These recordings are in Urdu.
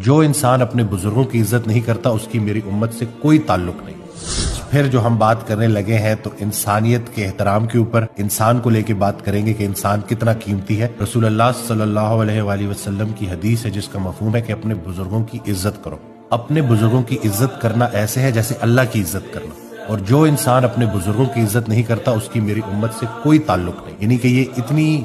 جو انسان اپنے بزرگوں کی عزت نہیں کرتا اس کی میری امت سے کوئی تعلق نہیں۔ پھر جو ہم بات کرنے لگے ہیں تو انسانیت کے احترام کے اوپر، انسان کو لے کے بات کریں گے کہ انسان کتنا قیمتی ہے۔ رسول اللہ صلی اللہ علیہ وآلہ وسلم کی حدیث ہے جس کا مفہوم ہے کہ اپنے بزرگوں کی عزت کرو۔ اپنے بزرگوں کی عزت کرنا ایسے ہے جیسے اللہ کی عزت کرنا، اور جو انسان اپنے بزرگوں کی عزت نہیں کرتا اس کی میری امت سے کوئی تعلق نہیں۔ یعنی کہ یہ اتنی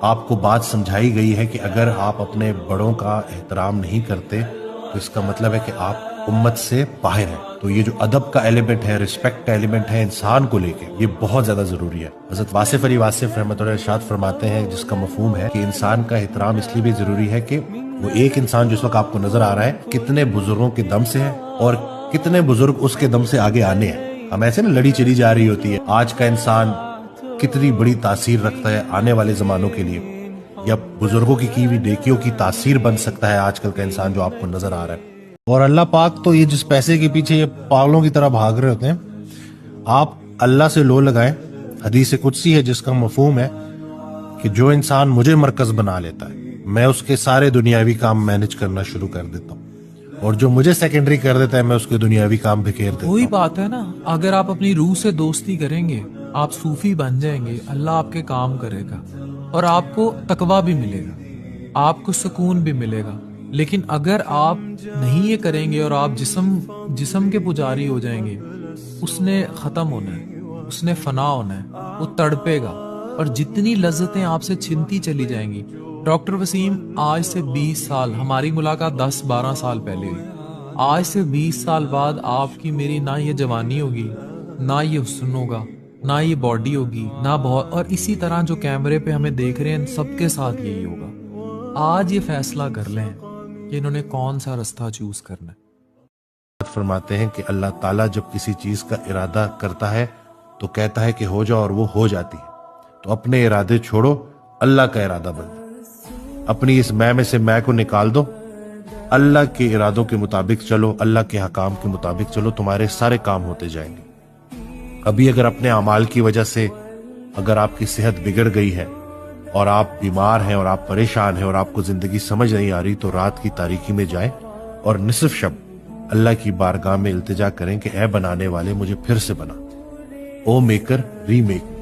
آپ کو بات سمجھائی گئی ہے کہ اگر آپ اپنے بڑوں کا احترام نہیں کرتے تو اس کا مطلب ہے کہ آپ امت سے باہر ہیں۔ تو یہ جو ادب کا ایلیمنٹ ہے، رسپیکٹ کا ایلیمنٹ ہے انسان کو لے کے، یہ بہت زیادہ ضروری ہے۔ حضرت واصف علی واصف رحمۃ اللہ ارشاد فرماتے ہیں جس کا مفہوم ہے کہ انسان کا احترام اس لیے بھی ضروری ہے کہ وہ ایک انسان جس وقت آپ کو نظر آ رہا ہے کتنے بزرگوں کے دم سے ہے اور کتنے بزرگ اس کے دم سے آگے آنے ہیں۔ ہم ایسے نا لڑی چلی جا رہی ہوتی ہے، آج کا انسان کتنی بڑی تاثیر رکھتا ہے آنے والے زمانوں کے لیے، یا بزرگوں کی ہوئی نیکیوں کی تاثیر بن سکتا ہے آج کل کا انسان جو آپ کو نظر آ رہا ہے۔ اور اللہ پاک تو یہ جس پیسے کے پیچھے یہ پاگلوں کی طرح بھاگ رہے ہوتے ہیں، آپ اللہ سے لو لگائیں۔ حدیث قدسی ہے جس کا مفہوم ہے کہ جو انسان مجھے مرکز بنا لیتا ہے میں اس کے سارے دنیاوی کام مینج کرنا شروع کر دیتا ہوں، اور جو مجھے سیکنڈری کر دیتا ہے میں اس کے دنیاوی کام بکھیر دیتا ہوں۔ وہی بات ہے نا، اگر آپ اپنی روح سے دوستی کریں گے، آپ صوفی بن جائیں گے، اللہ آپ کے کام کرے گا اور آپ کو تقویٰ بھی ملے گا، آپ کو سکون بھی ملے گا۔ لیکن اگر آپ نہیں یہ کریں گے اور آپ جسم کے پجاری ہو جائیں گے، اس نے ختم ہونا ہے، اس نے فنا ہونا ہے، وہ تڑپے گا، اور جتنی لذتیں آپ سے چھنتی چلی جائیں گی۔ ڈاکٹر وسیم، آج سے 20 سال، ہماری ملاقات 10-12 سال پہلے ہوئی، آج سے 20 سال بعد آپ کی میری نہ یہ جوانی ہوگی، نہ یہ حسن ہوگا، نہ یہ باڈی ہوگی، نہ بہت، اور اسی طرح جو کیمرے پہ ہمیں دیکھ رہے ہیں سب کے ساتھ یہی ہوگا۔ آج یہ فیصلہ کر لیں کہ انہوں نے کون سا رستہ چوز کرنا ہے۔ فرماتے ہیں کہ اللہ تعالیٰ جب کسی چیز کا ارادہ کرتا ہے تو کہتا ہے کہ ہو جاؤ، اور وہ ہو جاتی ہے۔ تو اپنے ارادے چھوڑو، اللہ کا ارادہ بن جاؤ، اپنی اس میں سے میں کو نکال دو، اللہ کے ارادوں کے مطابق چلو، اللہ کے حکام کے مطابق چلو، تمہارے سارے کام ہوتے جائیں گے۔ ابھی اگر اپنے اعمال کی وجہ سے اگر آپ کی صحت بگڑ گئی ہے اور آپ بیمار ہیں اور آپ پریشان ہیں اور آپ کو زندگی سمجھ نہیں آ رہی، تو رات کی تاریکی میں جائیں اور نصف شب اللہ کی بارگاہ میں التجا کریں کہ اے بنانے والے مجھے پھر سے بنا، او میکر ری میک۔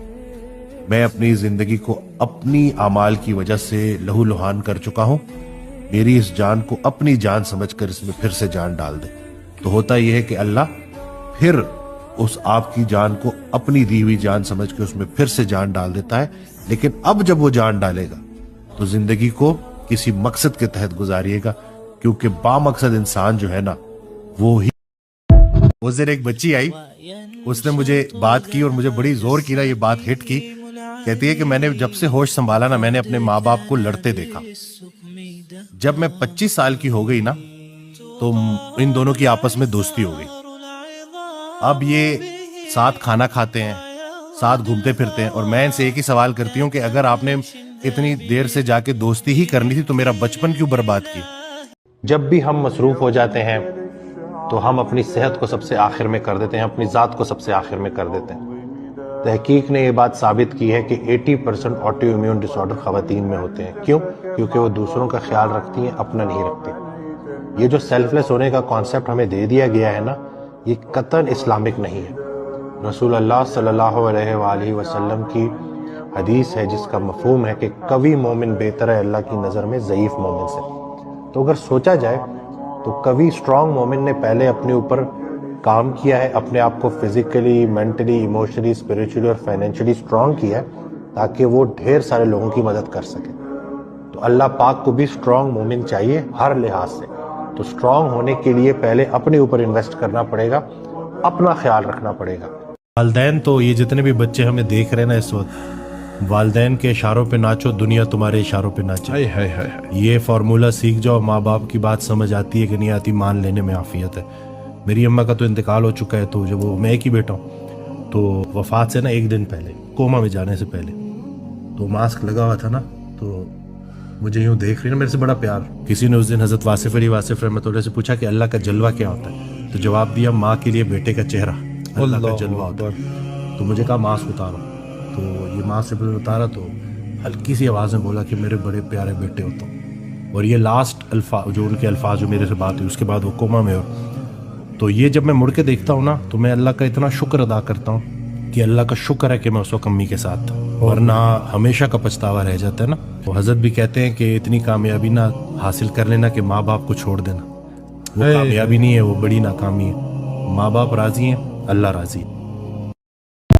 میں اپنی زندگی کو اپنی اعمال کی وجہ سے لہو لہان کر چکا ہوں، میری اس جان کو اپنی جان سمجھ کر اس میں پھر سے جان ڈال دے۔ تو ہوتا یہ ہے کہ اللہ پھر اس آپ کی جان کو اپنی دی ہوئی جان سمجھ کے اس میں پھر سے جان ڈال دیتا ہے، لیکن اب جب وہ جان ڈالے گا تو زندگی کو کسی مقصد کے تحت گزاریے گا، کیونکہ با مقصد انسان جو ہے نا وہ ہی۔ اس دن ایک بچی آئی، اس نے مجھے بات کی اور مجھے بڑی زور کی نا یہ بات ہٹ کی، کہتی ہے کہ میں نے جب سے ہوش سنبھالا نا میں نے اپنے ماں باپ کو لڑتے دیکھا۔ جب میں 25 سال کی ہو گئی نا تو ان دونوں کی آپس میں دوستی ہو گئی۔ اب یہ ساتھ کھانا کھاتے ہیں، ساتھ گھومتے پھرتے ہیں، اور میں ان سے ایک ہی سوال کرتی ہوں کہ اگر آپ نے اتنی دیر سے جا کے دوستی ہی کرنی تھی تو میرا بچپن کیوں برباد کی؟ جب بھی ہم مصروف ہو جاتے ہیں تو ہم اپنی صحت کو سب سے آخر میں کر دیتے ہیں، اپنی ذات کو سب سے آخر میں کر دیتے ہیں۔ تحقیق نے یہ بات ثابت کی ہے کہ 80% آٹو امیون ڈس آرڈر خواتین میں ہوتے ہیں۔ کیوں؟ کیونکہ وہ دوسروں کا خیال رکھتی ہیں، اپنا نہیں رکھتی۔ یہ جو سیلف لیس ہونے کا کانسیپٹ ہمیں دے دیا گیا ہے نا، یہ قطعاً اسلامک نہیں ہے۔ رسول اللہ صلی اللہ علیہ وآلہ وسلم کی حدیث ہے جس کا مفہوم ہے کہ قوی مومن بہتر ہے اللہ کی نظر میں ضعیف مومن سے۔ تو اگر سوچا جائے تو قوی اسٹرانگ مومن نے پہلے اپنے اوپر کام کیا ہے، اپنے آپ کو فزیکلی، مینٹلی، ایموشنلی، اسپریچولی اور فائنینشلی اسٹرانگ کیا ہے تاکہ وہ ڈھیر سارے لوگوں کی مدد کر سکے۔ تو اللہ پاک کو بھی اسٹرانگ مومن چاہیے ہر لحاظ سے۔ تو اسٹرانگ ہونے کے لیے پہلے اپنے اوپر انویسٹ کرنا پڑے گا، اپنا خیال رکھنا پڑے گا۔ والدین تو یہ جتنے بھی بچے ہمیں دیکھ رہے ہیں نا اس وقت، والدین کے اشاروں پہ ناچو، دنیا تمہارے اشاروں پہ ناچے۔ یہ فارمولہ سیکھ جاؤ، ماں باپ کی بات سمجھ آتی ہے کہ نہیں آتی، مان لینے میں عافیت ہے۔ میری اماں کا تو انتقال ہو چکا ہے، تو جب میں ایک ہی بیٹا ہوں، تو وفات سے نا ایک دن پہلے، کوما میں جانے سے پہلے، تو ماسک لگا ہوا تھا نا، تو مجھے یوں دیکھ رہی نا، میرے سے بڑا پیار۔ کسی نے اس دن حضرت واصف علی واصف رحمۃ اللہ سے پوچھا کہ اللہ کا جلوہ کیا ہوتا ہے، تو جواب دیا ماں کے لیے بیٹے کا چہرہ اللہ کا جلوہ ہوتا ہے۔ تو مجھے کہا ماسک اتارو، تو یہ ماسک سے اتارا تو ہلکی سی آواز میں بولا کہ میرے بڑے پیارے بیٹے ہو تم، اور یہ لاسٹ الفاظ جو ان کے الفاظ جو میرے سے بات ہوئی اس کے بعد وہ کوما میں ہو. تو یہ جب میں مڑ کے دیکھتا ہوں نا تو میں اللہ کا اتنا شکر ادا کرتا ہوں کہ اللہ کا شکر ہے کہ میں اس وقت امی کے ساتھ تھا, ورنہ ہمیشہ کا پچھتاوا رہ جاتا ہے نا. وہ حضرت بھی کہتے ہیں کہ اتنی کامیابی نہ حاصل کر لینا کہ ماں باپ کو چھوڑ دینا, وہ کامیابی نہیں ہے, وہ بڑی ناکامی ہے. ماں باپ راضی ہیں, اللہ راضی ہے.